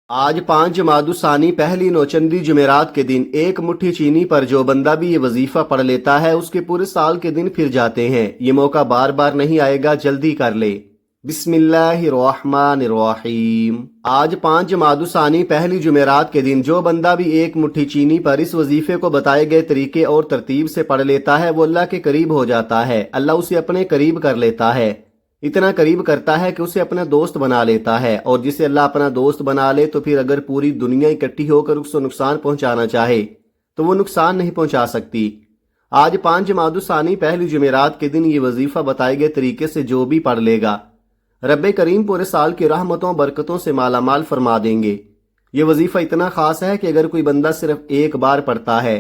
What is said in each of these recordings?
آج 5 ثانی پہلی نوچندی جمعرات کے دن ایک مٹھی چینی پر جو بندہ بھی یہ وظیفہ پڑھ لیتا ہے اس کے پورے سال کے دن پھر جاتے ہیں۔ یہ موقع بار بار نہیں آئے گا، جلدی کر لے۔ بسم اللہ الرحمن الرحیم۔ آج 5 ثانی پہلی جمعرات کے دن جو بندہ بھی ایک مٹھی چینی پر اس وظیفے کو بتائے گئے طریقے اور ترتیب سے پڑھ لیتا ہے وہ اللہ کے قریب ہو جاتا ہے، اللہ اسے اپنے قریب کر لیتا ہے، اتنا قریب کرتا ہے کہ اسے اپنا دوست بنا لیتا ہے، اور جسے اللہ اپنا دوست بنا لے تو پھر اگر پوری دنیا اکٹھی ہو کر اس کو نقصان پہنچانا چاہے تو وہ نقصان نہیں پہنچا سکتی۔ آج 5 ثانی پہلی جمعرات کے دن یہ وظیفہ بتائے گئے طریقے سے جو بھی پڑھ لے گا رب کریم پورے سال کی رحمتوں برکتوں سے مالا مال فرما دیں گے۔ یہ وظیفہ اتنا خاص ہے کہ اگر کوئی بندہ صرف ایک بار پڑھتا ہے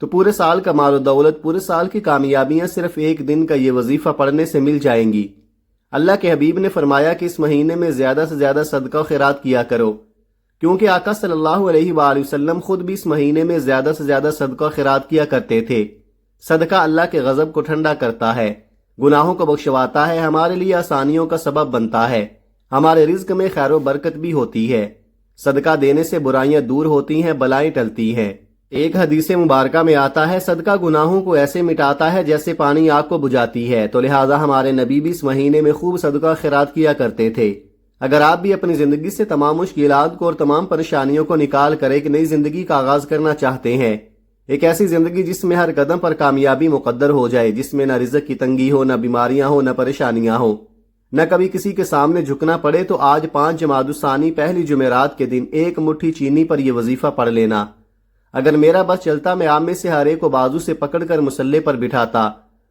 تو پورے سال کا مال و دولت، پورے سال کی کامیابیاں صرف ایک دن کا یہ وظیفہ پڑھنے سے مل جائیں گی۔ اللہ کے حبیب نے فرمایا کہ اس مہینے میں زیادہ سے زیادہ صدقہ و خیرات کیا کرو، کیونکہ آقا صلی اللہ علیہ وآلہ وسلم خود بھی اس مہینے میں زیادہ سے زیادہ صدقہ و خیرات کیا کرتے تھے۔ صدقہ اللہ کے غضب کو ٹھنڈا کرتا ہے، گناہوں کو بخشواتا ہے، ہمارے لیے آسانیوں کا سبب بنتا ہے، ہمارے رزق میں خیر و برکت بھی ہوتی ہے۔ صدقہ دینے سے برائیاں دور ہوتی ہیں، بلائیں ٹلتی ہیں۔ ایک حدیث مبارکہ میں آتا ہے صدقہ گناہوں کو ایسے مٹاتا ہے جیسے پانی آگ کو بجھاتی ہے، تو لہٰذا ہمارے نبی بھی اس مہینے میں خوب صدقہ خیرات کیا کرتے تھے۔ اگر آپ بھی اپنی زندگی سے تمام مشکلات کو اور تمام پریشانیوں کو نکال کر ایک نئی زندگی کا آغاز کرنا چاہتے ہیں، ایک ایسی زندگی جس میں ہر قدم پر کامیابی مقدر ہو جائے، جس میں نہ رزق کی تنگی ہو، نہ بیماریاں ہو، نہ پریشانیاں ہوں، نہ کبھی کسی کے سامنے جھکنا پڑے، تو آج 5 ثانی پہلی جمعرات کے دن ایک مٹھی چینی پر یہ وظیفہ پڑھ لینا۔ اگر میرا بس چلتا میں آپ میں سے ہر ایک کو بازو سے پکڑ کر مصلے پر بٹھاتا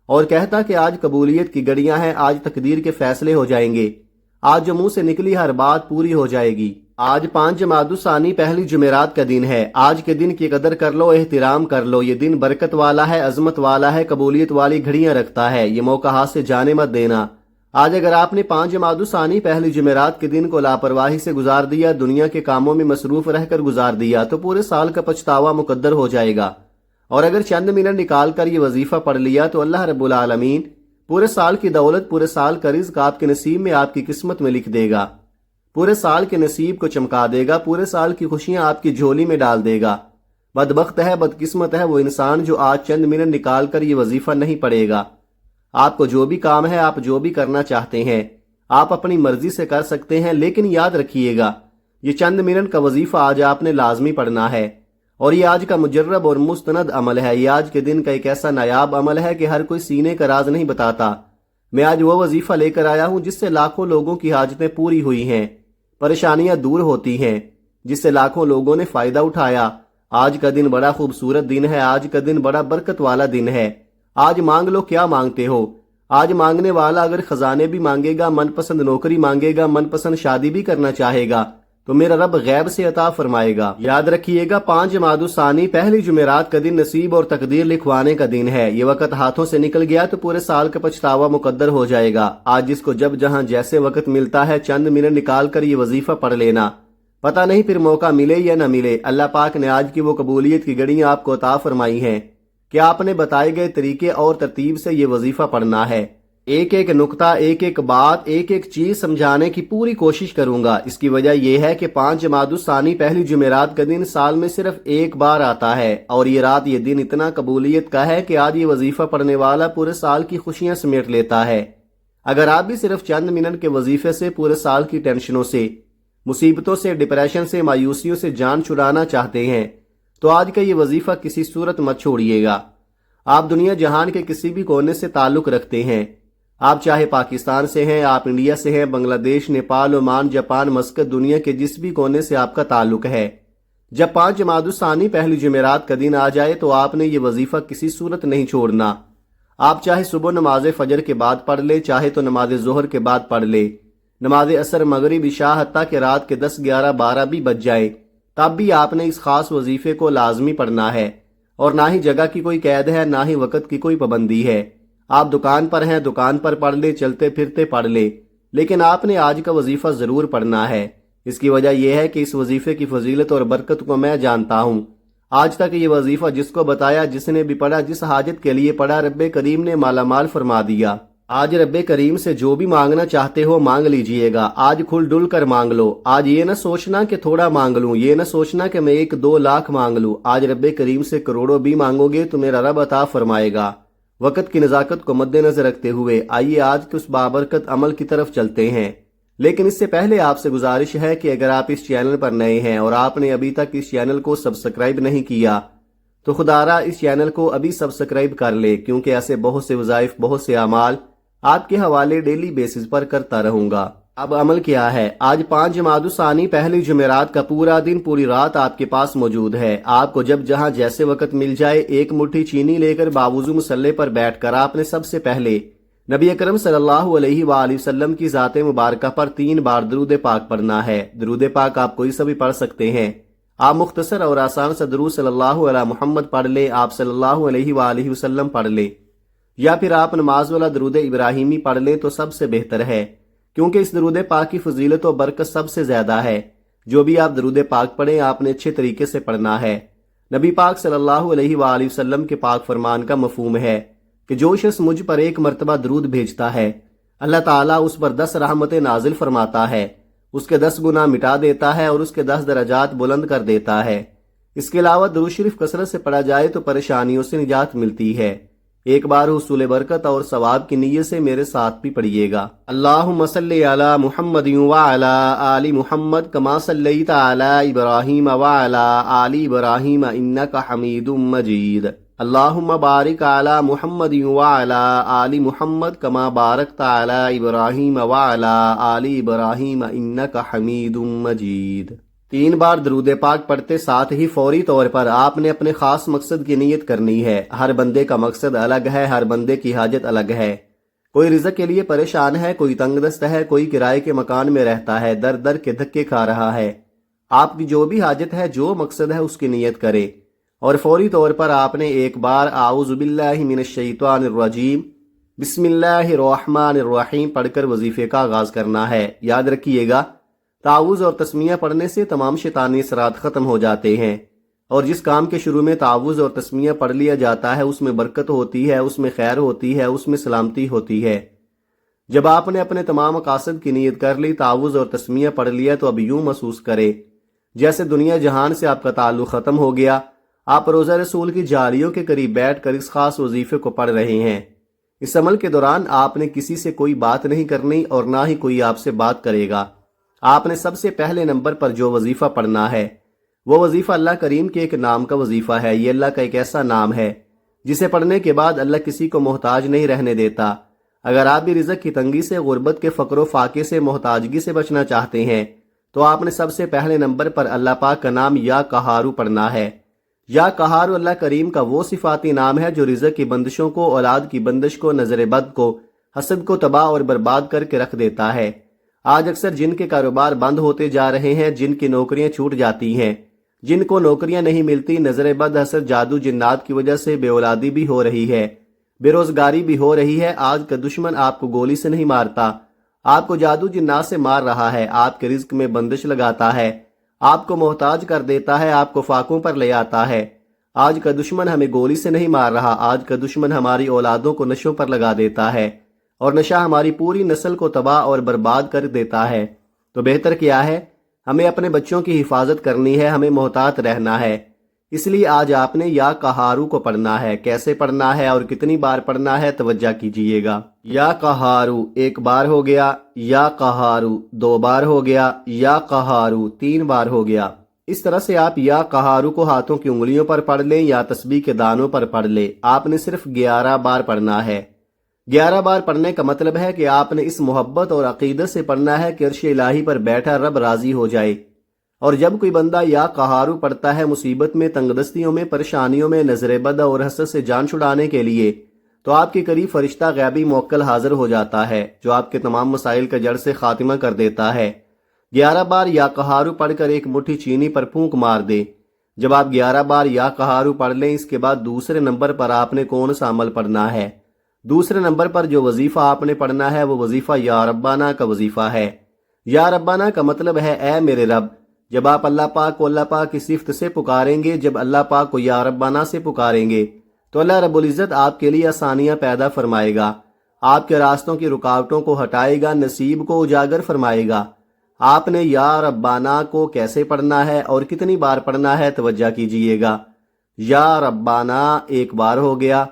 اور کہتا کہ آج قبولیت کی گھڑیاں ہیں، آج تقدیر کے فیصلے ہو جائیں گے، آج جو منہ سے نکلی ہر بات پوری ہو جائے گی۔ آج 5 ثانی پہلی جمعرات کا دن ہے، آج کے دن کی قدر کر لو، احترام کر لو۔ یہ دن برکت والا ہے، عظمت والا ہے، قبولیت والی گھڑیاں رکھتا ہے، یہ موقع ہاتھ سے جانے مت دینا۔ آج اگر آپ نے 5 ثانی پہلی جمعرات کے دن کو لاپرواہی سے گزار دیا، دنیا کے کاموں میں مصروف رہ کر گزار دیا، تو پورے سال کا پچھتاوا مقدر ہو جائے گا۔ اور اگر چند منٹ نکال کر یہ وظیفہ پڑھ لیا تو اللہ رب العالمین پورے سال کی دولت، پورے سال کا رزق آپ کے نصیب میں، آپ کی قسمت میں لکھ دے گا، پورے سال کے نصیب کو چمکا دے گا، پورے سال کی خوشیاں آپ کی جھولی میں ڈال دے گا۔ بدبخت ہے، بدقسمت ہے وہ انسان جو آج چند منٹ نکال کر یہ وظیفہ نہیں پڑھے گا۔ آپ کو جو بھی کام ہے، آپ جو بھی کرنا چاہتے ہیں، آپ اپنی مرضی سے کر سکتے ہیں، لیکن یاد رکھیے گا یہ چند منٹ کا وظیفہ آج آپ نے لازمی پڑھنا ہے، اور یہ آج کا مجرب اور مستند عمل ہے۔ یہ آج کے دن کا ایک ایسا نایاب عمل ہے کہ ہر کوئی سینے کا راز نہیں بتاتا۔ میں آج وہ وظیفہ لے کر آیا ہوں جس سے لاکھوں لوگوں کی حاجتیں پوری ہوئی ہیں، پریشانیاں دور ہوتی ہیں، جس سے لاکھوں لوگوں نے فائدہ اٹھایا۔ آج کا دن بڑا خوبصورت دن ہے، آج کا دن بڑا برکت والا دن ہے۔ آج مانگ لو کیا مانگتے ہو۔ آج مانگنے والا اگر خزانے بھی مانگے گا، من پسند نوکری مانگے گا، من پسند شادی بھی کرنا چاہے گا، تو میرا رب غیب سے عطا فرمائے گا۔ یاد رکھیے گا 5 ثانی پہلی جمعرات کا دن نصیب اور تقدیر لکھوانے کا دن ہے۔ یہ وقت ہاتھوں سے نکل گیا تو پورے سال کا پچھتاوا مقدر ہو جائے گا۔ آج جس کو جب جہاں جیسے وقت ملتا ہے چند منٹ نکال کر یہ وظیفہ پڑھ لینا، پتہ نہیں پھر موقع ملے یا نہ ملے۔ اللہ پاک نے آج کی وہ قبولیت کی گھڑیاں آپ کو عطا فرمائی ہیں کہ آپ نے بتائے گئے طریقے اور ترتیب سے یہ وظیفہ پڑھنا ہے۔ ایک ایک نقطہ، ایک ایک بات، ایک ایک چیز سمجھانے کی پوری کوشش کروں گا۔ اس کی وجہ یہ ہے کہ 5 ثانی پہلی جمعرات کا دن سال میں صرف ایک بار آتا ہے، اور یہ رات، یہ دن اتنا قبولیت کا ہے کہ آج یہ وظیفہ پڑھنے والا پورے سال کی خوشیاں سمیٹ لیتا ہے۔ اگر آپ بھی صرف چند منٹ کے وظیفے سے پورے سال کی ٹینشنوں سے، مصیبتوں سے، ڈپریشن سے، مایوسیوں سے جان چھڑانا چاہتے ہیں تو آج کا یہ وظیفہ کسی صورت مت چھوڑیے گا۔ آپ دنیا جہان کے کسی بھی کونے سے تعلق رکھتے ہیں، آپ چاہے پاکستان سے ہیں، آپ انڈیا سے ہیں، بنگلہ دیش، نیپال، عمان، جاپان، مسقط، دنیا کے جس بھی کونے سے آپ کا تعلق ہے، جب 5 ثانی پہلی جمعرات کا دن آ جائے تو آپ نے یہ وظیفہ کسی صورت نہیں چھوڑنا۔ آپ چاہے صبح نماز فجر کے بعد پڑھ لے، چاہے تو نماز ظہر کے بعد پڑھ لے، نماز عصر، مغرب، عشاء، حتیٰ کہ رات کے 10، 11، 12 بھی بج جائے، تب بھی آپ نے اس خاص وظیفے کو لازمی پڑھنا ہے۔ اور نہ ہی جگہ کی کوئی قید ہے، نہ ہی وقت کی کوئی پابندی ہے۔ آپ دکان پر ہیں، دکان پر پڑھ لے، چلتے پھرتے پڑھ لے، لیکن آپ نے آج کا وظیفہ ضرور پڑھنا ہے۔ اس کی وجہ یہ ہے کہ اس وظیفے کی فضیلت اور برکت کو میں جانتا ہوں۔ آج تک یہ وظیفہ جس کو بتایا، جس نے بھی پڑھا، جس حاجت کے لیے پڑھا، رب کریم نے مالا مال فرما دیا۔ آج رب کریم سے جو بھی مانگنا چاہتے ہو مانگ لیجئے گا، آج کھل ڈل کر مانگ لو۔ آج یہ نہ سوچنا کہ تھوڑا مانگ لوں، یہ نہ سوچنا کہ میں 1-2 لاکھ مانگ لوں۔ آج رب کریم سے کروڑوں بھی مانگو گے تو میرا رب عطا فرمائے گا۔ وقت کی نزاکت کو مد نظر رکھتے ہوئے آئیے آج کے اس بابرکت عمل کی طرف چلتے ہیں، لیکن اس سے پہلے آپ سے گزارش ہے کہ اگر آپ اس چینل پر نئے ہیں اور آپ نے ابھی تک اس چینل کو سبسکرائب نہیں کیا تو خدارا اس چینل کو ابھی سبسکرائب کر لے، کیونکہ ایسے بہت سے وظائف، بہت سے اعمال آپ کے حوالے ڈیلی بیسز پر کرتا رہوں گا۔ اب عمل کیا ہے؟ آج 5 جمادی الثانی پہلی جمعرات کا پورا دن، پوری رات آپ کے پاس موجود ہے۔ آپ کو جب جہاں جیسے وقت مل جائے، ایک مٹھی چینی لے کر باوضو مصلے پر بیٹھ کر آپ نے سب سے پہلے نبی اکرم صلی اللہ علیہ وآلہ وسلم کی ذات مبارکہ پر 3 بار درود پاک پڑھنا ہے۔ درود پاک آپ کوئی سا بھی پڑھ سکتے ہیں، آپ مختصر اور آسان سا درود صلی اللہ علیہ محمد پڑھ لیں، آپ صلی اللہ علیہ وآلہ وسلم پڑھ لیں، یا پھر آپ نماز والا درود ابراہیمی پڑھ لیں تو سب سے بہتر ہے، کیونکہ اس درود پاک کی فضیلت و برکت سب سے زیادہ ہے۔ جو بھی آپ درود پاک پڑھیں آپ نے اچھے طریقے سے پڑھنا ہے۔ نبی پاک صلی اللہ علیہ وآلہ وسلم کے پاک فرمان کا مفہوم ہے کہ جو شخص مجھ پر 1 مرتبہ درود بھیجتا ہے، اللہ تعالیٰ اس پر 10 رحمتیں نازل فرماتا ہے، اس کے 10 گناہ مٹا دیتا ہے اور اس کے 10 درجات بلند کر دیتا ہے۔ اس کے علاوہ درود شریف کثرت سے پڑھا جائے تو پریشانیوں سے نجات ملتی ہے۔ ایک بار حصول برکت اور ثواب کی نیت سے میرے ساتھ بھی پڑھیے گا۔ اللہم صلی علی محمد وعلی آل محمد کما صلیت علی ابراہیم وعلی آل ابراہیم انک حمید مجید۔ اللہم بارک علی محمد وعلی آل محمد کما بارکت علی ابراہیم وعلی آل ابراہیم انک حمید مجید۔ 3 بار درود پاک پڑھتے ساتھ ہی فوری طور پر آپ نے اپنے خاص مقصد کی نیت کرنی ہے۔ ہر بندے کا مقصد الگ ہے، ہر بندے کی حاجت الگ ہے۔ کوئی رزق کے لیے پریشان ہے، کوئی تنگ دست ہے، کوئی کرائے کے مکان میں رہتا ہے، در در کے دھکے کھا رہا ہے۔ آپ کی جو بھی حاجت ہے، جو مقصد ہے، اس کی نیت کرے اور فوری طور پر آپ نے 1 بار اعوذ باللہ من الشیطان الرجیم بسم اللہ الرحمن الرحیم پڑھ کر وظیفے کا آغاز کرنا ہے۔ یاد رکھیے گا، تعوذ اور تسمیہ پڑھنے سے تمام شیطانی اثرات ختم ہو جاتے ہیں، اور جس کام کے شروع میں تعوذ اور تسمیہ پڑھ لیا جاتا ہے اس میں برکت ہوتی ہے، اس میں خیر ہوتی ہے، اس میں سلامتی ہوتی ہے۔ جب آپ نے اپنے تمام مقاصد کی نیت کر لی، تعوذ اور تسمیہ پڑھ لیا، تو اب یوں محسوس کرے جیسے دنیا جہان سے آپ کا تعلق ختم ہو گیا۔ آپ روضہ رسول کی جالیوں کے قریب بیٹھ کر اس خاص وظیفے کو پڑھ رہے ہیں۔ اس عمل کے دوران آپ نے کسی سے کوئی بات نہیں کرنی اور نہ ہی کوئی آپ سے بات کرے گا۔ آپ نے سب سے پہلے نمبر پر جو وظیفہ پڑھنا ہے وہ وظیفہ اللہ کریم کے ایک نام کا وظیفہ ہے۔ یہ اللہ کا ایک ایسا نام ہے جسے پڑھنے کے بعد اللہ کسی کو محتاج نہیں رہنے دیتا۔ اگر آپ بھی رزق کی تنگی سے، غربت کے فقر و فاقے سے، محتاجگی سے بچنا چاہتے ہیں تو آپ نے سب سے پہلے نمبر پر اللہ پاک کا نام یا قہارو پڑھنا ہے۔ یا قہارو اللہ کریم کا وہ صفاتی نام ہے جو رزق کی بندشوں کو، اولاد کی بندش کو، نظر بد کو، حسد کو تباہ اور برباد کر کے رکھ دیتا ہے۔ آج اکثر جن کے کاروبار بند ہوتے جا رہے ہیں، جن کی نوکریاں چھوٹ جاتی ہیں، جن کو نوکریاں نہیں ملتی، نظر بد، حسد، جادو، جنات کی وجہ سے بے اولادی بھی ہو رہی ہے، بے روزگاری بھی ہو رہی ہے۔ آج کا دشمن آپ کو گولی سے نہیں مارتا، آپ کو جادو جنات سے مار رہا ہے، آپ کے رزق میں بندش لگاتا ہے، آپ کو محتاج کر دیتا ہے، آپ کو فاقوں پر لے آتا ہے۔ آج کا دشمن ہمیں گولی سے نہیں مار رہا، آج کا دشمن ہماری اولادوں کو نشوں پر لگا دیتا ہے، اور نشہ ہماری پوری نسل کو تباہ اور برباد کر دیتا ہے۔ تو بہتر کیا ہے؟ ہمیں اپنے بچوں کی حفاظت کرنی ہے، ہمیں محتاط رہنا ہے۔ اس لیے آج آپ نے یا قہارو کو پڑھنا ہے۔ کیسے پڑھنا ہے اور کتنی بار پڑھنا ہے توجہ کیجئے گا۔ یا قہارو 1 بار ہو گیا، یا قہارو 2 بار ہو گیا، یا قہارو 3 بار ہو گیا۔ اس طرح سے آپ یا قہارو کو ہاتھوں کی انگلیوں پر پڑھ لیں یا تسبیح کے دانوں پر پڑھ لیں۔ آپ نے صرف 11 بار پڑھنا ہے۔ 11 بار پڑھنے کا مطلب ہے کہ آپ نے اس محبت اور عقیدت سے پڑھنا ہے کہ عرش الہی پر بیٹھا رب راضی ہو جائے۔ اور جب کوئی بندہ یا قہارو پڑھتا ہے مصیبت میں، تنگ دستیوں میں، پریشانیوں میں، نظر بد اور حسد سے جان چھڑانے کے لیے، تو آپ کے قریب فرشتہ غیبی موکل حاضر ہو جاتا ہے جو آپ کے تمام مسائل کا جڑ سے خاتمہ کر دیتا ہے۔ 11 بار یا قہارو پڑھ کر ایک مٹھی چینی پر پھونک مار دے۔ جب آپ 11 بار یا قہارو پڑھ لیں، اس کے بعد دوسرے نمبر پر آپ نے کون سا عمل پڑھنا ہے؟ دوسرے نمبر پر جو وظیفہ آپ نے پڑھنا ہے وہ وظیفہ یا ربانہ کا وظیفہ ہے۔ یا ربانہ کا مطلب ہے اے میرے رب۔ جب آپ اللہ پاک کو اللہ پاک کی صفت سے پکاریں گے، جب اللہ پاک کو یا ربانہ سے پکاریں گے، تو اللہ رب العزت آپ کے لیے آسانیاں پیدا فرمائے گا، آپ کے راستوں کی رکاوٹوں کو ہٹائے گا، نصیب کو اجاگر فرمائے گا۔ آپ نے یا ربانہ کو کیسے پڑھنا ہے اور کتنی بار پڑھنا ہے توجہ کیجئے گا۔ یا ربانہ ایک بار ہو گیا،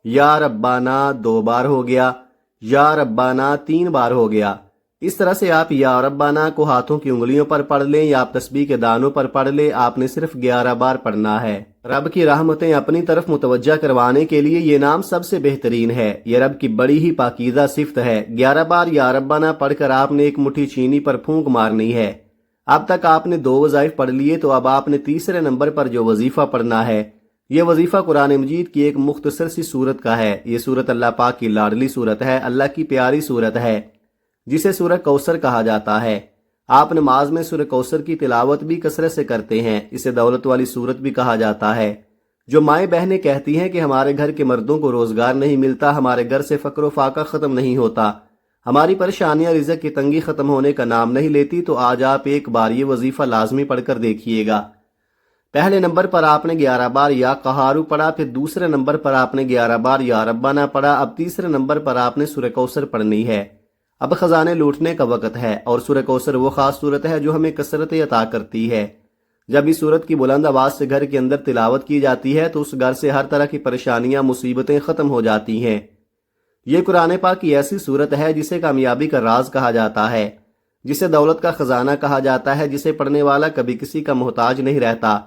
یا ربانہ دو بار ہو گیا، یا ربانہ تین بار ہو گیا۔ اس طرح سے آپ یا ربانہ کو ہاتھوں کی انگلیوں پر پڑھ لیں یا آپ تسبیح کے دانوں پر پڑھ لیں، آپ نے صرف 11 بار پڑھنا ہے۔ رب کی رحمتیں اپنی طرف متوجہ کروانے کے لیے یہ نام سب سے بہترین ہے، یہ رب کی بڑی ہی پاکیزہ صفت ہے۔ 11 بار یا ربانہ پڑھ کر آپ نے ایک مٹھی چینی پر پھونک مارنی ہے۔ اب تک آپ نے 2 وظائف پڑھ لیے، تو اب آپ نے تیسرے نمبر پر جو وظیفہ پڑھنا ہے، یہ وظیفہ قرآن مجید کی ایک مختصر سی سورت کا ہے۔ یہ سورت اللہ پاک کی لاڈلی سورت ہے، اللہ کی پیاری سورت ہے، جسے سورہ کوثر کہا جاتا ہے۔ آپ نماز میں سورہ کوثر کی تلاوت بھی کثرت سے کرتے ہیں۔ اسے دولت والی سورت بھی کہا جاتا ہے۔ جو مائیں بہنیں کہتی ہیں کہ ہمارے گھر کے مردوں کو روزگار نہیں ملتا، ہمارے گھر سے فقر و فاقہ ختم نہیں ہوتا، ہماری پریشانیاں رزق کی تنگی ختم ہونے کا نام نہیں لیتی، تو آج آپ ایک بار یہ وظیفہ لازمی پڑھ کر دیکھیے گا۔ پہلے نمبر پر آپ نے 11 بار یا قہارو پڑھا، پھر دوسرے نمبر پر آپ نے 11 بار یا ربانہ پڑھا، اب تیسرے نمبر پر آپ نے سورہ کوثر پڑھنی ہے۔ اب خزانے لوٹنے کا وقت ہے، اور سورہ کوثر وہ خاص صورت ہے جو ہمیں کثرت عطا کرتی ہے۔ جب اس صورت کی بلند آواز سے گھر کے اندر تلاوت کی جاتی ہے تو اس گھر سے ہر طرح کی پریشانیاں مصیبتیں ختم ہو جاتی ہیں۔ یہ قرآن پاک کی ایسی صورت ہے جسے کامیابی کا راز کہا جاتا ہے، جسے دولت کا خزانہ کہا جاتا ہے، جسے پڑھنے والا کبھی کسی کا محتاج نہیں رہتا،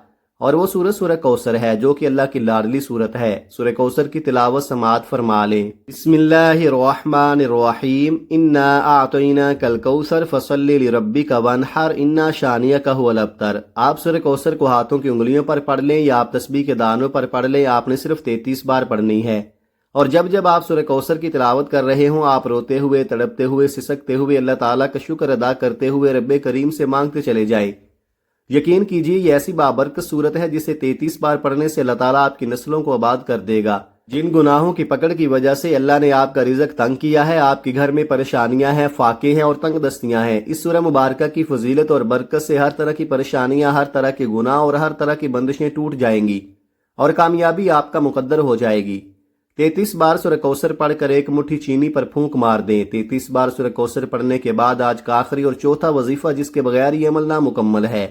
اور وہ سورت سورہ کوثر ہے جو کہ اللہ کی لاڈلی صورت ہے۔ سورہ کوثر کی تلاوت سماعت فرما لیں۔ بسم اللہ الرحمن الرحیم، انا اعطیناک الکوثر فصلی لربک وانحر انا شانئک هو الابتر۔ آپ سورہ کوثر کو ہاتھوں کی انگلیوں پر پڑھ لیں یا آپ تسبیح کے دانوں پر پڑھ لیں، آپ نے صرف 33 بار پڑھنی ہے۔ اور جب جب آپ سورہ کوثر کی تلاوت کر رہے ہوں، آپ روتے ہوئے، تڑپتے ہوئے، سسکتے ہوئے، اللہ تعالیٰ کا شکر ادا کرتے ہوئے رب کریم سے مانگتے چلے جائیں۔ یقین کیجیے یہ ایسی بابرکت صورت ہے جسے 33 بار پڑھنے سے اللہ تعالیٰ آپ کی نسلوں کو آباد کر دے گا۔ جن گناہوں کی پکڑ کی وجہ سے اللہ نے آپ کا رزق تنگ کیا ہے، آپ کے گھر میں پریشانیاں ہیں، فاقے ہیں اور تنگ دستیاں ہیں، اس سورہ مبارکہ کی فضیلت اور برکت سے ہر طرح کی پریشانیاں، ہر طرح کے گناہ اور ہر طرح کی بندشیں ٹوٹ جائیں گی اور کامیابی آپ کا مقدر ہو جائے گی۔ 33 بار سورہ کوثر پڑھ کر ایک مٹھی چینی پر پھونک مار دیں۔ 33 بار سورہ کوثر پڑھنے کے بعد آج کا آخری اور چوتھا وظیفہ جس کے بغیر یہ عمل نامکمل ہے۔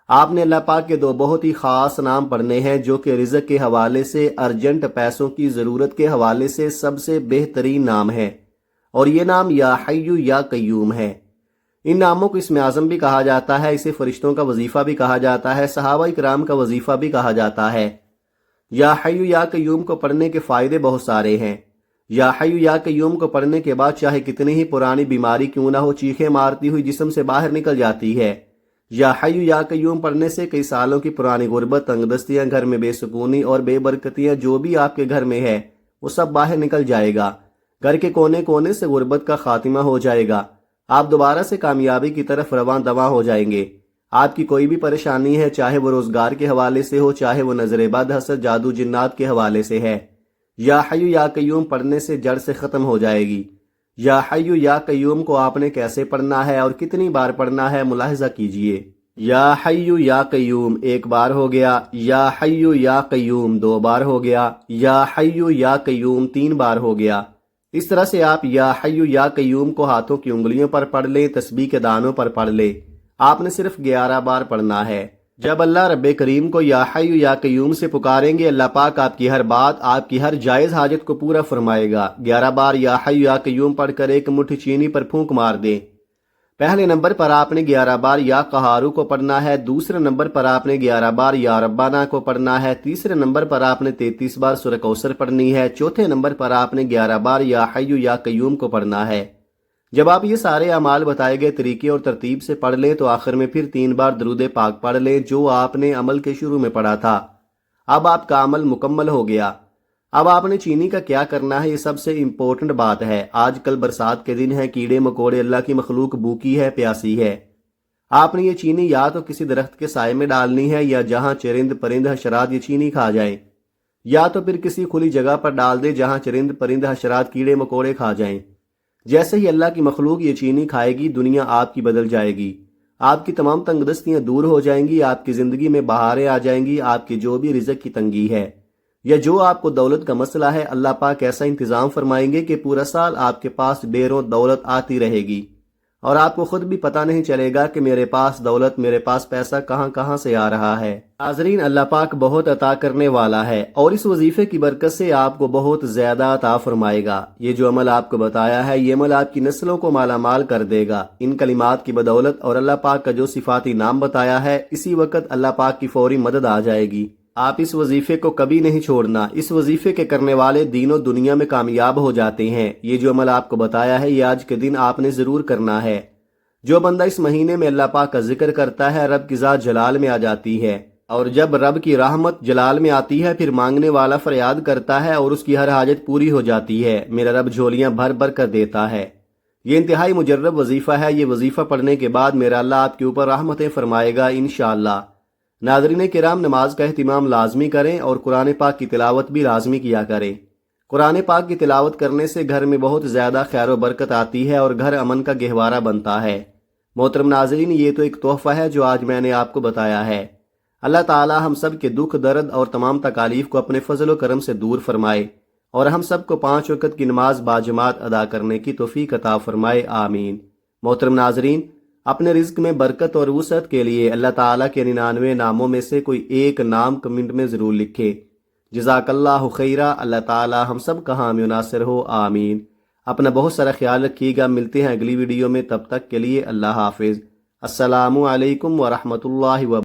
آپ نے اللہ پاک کے 2 بہت ہی خاص نام پڑھنے ہیں جو کہ رزق کے حوالے سے، ارجنٹ پیسوں کی ضرورت کے حوالے سے سب سے بہترین نام ہے، اور یہ نام یا حی یا قیوم ہے۔ ان ناموں کو اسم اعظم بھی کہا جاتا ہے، اسے فرشتوں کا وظیفہ بھی کہا جاتا ہے، صحابہ کرام کا وظیفہ بھی کہا جاتا ہے۔ یا حی یا قیوم کو پڑھنے کے فائدے بہت سارے ہیں۔ یا حی یا قیوم کو پڑھنے کے بعد چاہے کتنی ہی پرانی بیماری کیوں نہ ہو، چیخیں مارتی ہوئی جسم سے باہر نکل جاتی ہے۔ یا حی یا قیوم پڑھنے سے کئی سالوں کی پرانی غربت، تنگ دستیاں، گھر میں بے سکونی اور بے برکتیاں جو بھی آپ کے گھر میں ہے وہ سب باہر نکل جائے گا۔ گھر کے کونے کونے سے غربت کا خاتمہ ہو جائے گا، آپ دوبارہ سے کامیابی کی طرف رواں دواں ہو جائیں گے۔ آپ کی کوئی بھی پریشانی ہے، چاہے وہ روزگار کے حوالے سے ہو، چاہے وہ نظر بد، حسد، جادو، جنات کے حوالے سے ہے، یا حی یا قیوم پڑھنے سے جڑ سے ختم ہو جائے گی۔ یا حی یا قیوم کو آپ نے کیسے پڑھنا ہے اور کتنی بار پڑھنا ہے ملاحظہ کیجئے۔ یا حی یا قیوم 1 بار ہو گیا، یا حی یا قیوم 2 بار ہو گیا، یا حی یا قیوم 3 بار ہو گیا۔ اس طرح سے آپ یا حی یا قیوم کو ہاتھوں کی انگلیوں پر پڑھ لیں، تسبیح کے دانوں پر پڑھ لیں، آپ نے صرف 11 بار پڑھنا ہے۔ جب اللہ رب کریم کو یا حی یا قیوم سے پکاریں گے، اللہ پاک آپ کی ہر بات، آپ کی ہر جائز حاجت کو پورا فرمائے گا۔ 11 بار یا حی یا قیوم پڑھ کر ایک مٹھی چینی پر پھونک مار دیں۔ پہلے نمبر پر آپ نے 11 بار یا قہارو کو پڑھنا ہے، دوسرے نمبر پر آپ نے 11 بار یا ربانہ کو پڑھنا ہے، تیسرے نمبر پر آپ نے 33 بار سورہ کوثر پڑھنی ہے، چوتھے نمبر پر آپ نے 11 بار یا حی یا قیوم کو پڑھنا ہے۔ جب آپ یہ سارے اعمال بتائے گئے طریقے اور ترتیب سے پڑھ لیں تو آخر میں پھر 3 بار درود پاک پڑھ لیں جو آپ نے عمل کے شروع میں پڑھا تھا۔ اب آپ کا عمل مکمل ہو گیا۔ اب آپ نے چینی کا کیا کرنا ہے، یہ سب سے امپورٹنٹ بات ہے۔ آج کل برسات کے دن ہے، کیڑے مکوڑے، اللہ کی مخلوق بھوکی ہے، پیاسی ہے۔ آپ نے یہ چینی یا تو کسی درخت کے سائے میں ڈالنی ہے، یا جہاں چرند پرند حشرات یہ چینی کھا جائیں، یا تو پھر کسی کھلی جگہ پر ڈال دے جہاں چرند پرند حشرات کیڑے مکوڑے کھا جائیں۔ جیسے ہی اللہ کی مخلوق یہ چینی کھائے گی، دنیا آپ کی بدل جائے گی، آپ کی تمام تنگ دستیاں دور ہو جائیں گی، آپ کی زندگی میں بہاریں آ جائیں گی، آپ کی جو بھی رزق کی تنگی ہے یا جو آپ کو دولت کا مسئلہ ہے، اللہ پاک ایسا انتظام فرمائیں گے کہ پورا سال آپ کے پاس ڈھیروں دولت آتی رہے گی اور آپ کو خود بھی پتہ نہیں چلے گا کہ میرے پاس دولت، میرے پاس پیسہ کہاں کہاں سے آ رہا ہے۔ ناظرین، اللہ پاک بہت عطا کرنے والا ہے اور اس وظیفے کی برکت سے آپ کو بہت زیادہ عطا فرمائے گا۔ یہ جو عمل آپ کو بتایا ہے، یہ عمل آپ کی نسلوں کو مالا مال کر دے گا۔ ان کلمات کی بدولت اور اللہ پاک کا جو صفاتی نام بتایا ہے، اسی وقت اللہ پاک کی فوری مدد آ جائے گی۔ آپ اس وظیفے کو کبھی نہیں چھوڑنا۔ اس وظیفے کے کرنے والے دین و دنیا میں کامیاب ہو جاتے ہیں۔ یہ جو عمل آپ کو بتایا ہے، یہ آج کے دن آپ نے ضرور کرنا ہے۔ جو بندہ اس مہینے میں اللہ پاک کا ذکر کرتا ہے، رب کی ذات جلال میں آ جاتی ہے، اور جب رب کی رحمت جلال میں آتی ہے، پھر مانگنے والا فریاد کرتا ہے اور اس کی ہر حاجت پوری ہو جاتی ہے۔ میرا رب جھولیاں بھر بھر کر دیتا ہے۔ یہ انتہائی مجرب وظیفہ ہے۔ یہ وظیفہ پڑھنے کے بعد میرا اللہ آپ کے اوپر رحمتیں فرمائے گا انشاءاللہ۔ ناظرین کرام، نماز کا اہتمام لازمی کریں اور قرآن پاک کی تلاوت بھی لازمی کیا کریں۔ قرآن پاک کی تلاوت کرنے سے گھر میں بہت زیادہ خیر و برکت آتی ہے اور گھر امن کا گہوارہ بنتا ہے۔ محترم ناظرین، یہ تو ایک تحفہ ہے جو آج میں نے آپ کو بتایا ہے۔ اللہ تعالی ہم سب کے دکھ درد اور تمام تکالیف کو اپنے فضل و کرم سے دور فرمائے اور ہم سب کو 5 وقت کی نماز باجماعت ادا کرنے کی توفیق عطا فرمائے، آمین۔ محترم ناظرین، اپنے رزق میں برکت اور وسعت کے لیے اللہ تعالیٰ کے 99 ناموں میں سے کوئی ایک نام کمنٹ میں ضرور لکھے۔ جزاک اللہ خیرہ۔ اللہ تعالیٰ ہم سب کا حامی و ناصر ہو، آمین۔ اپنا بہت سارا خیال رکھیے گا۔ ملتے ہیں اگلی ویڈیو میں، تب تک کے لیے اللہ حافظ۔ السلام علیکم ورحمۃ اللہ وبرکاتہ۔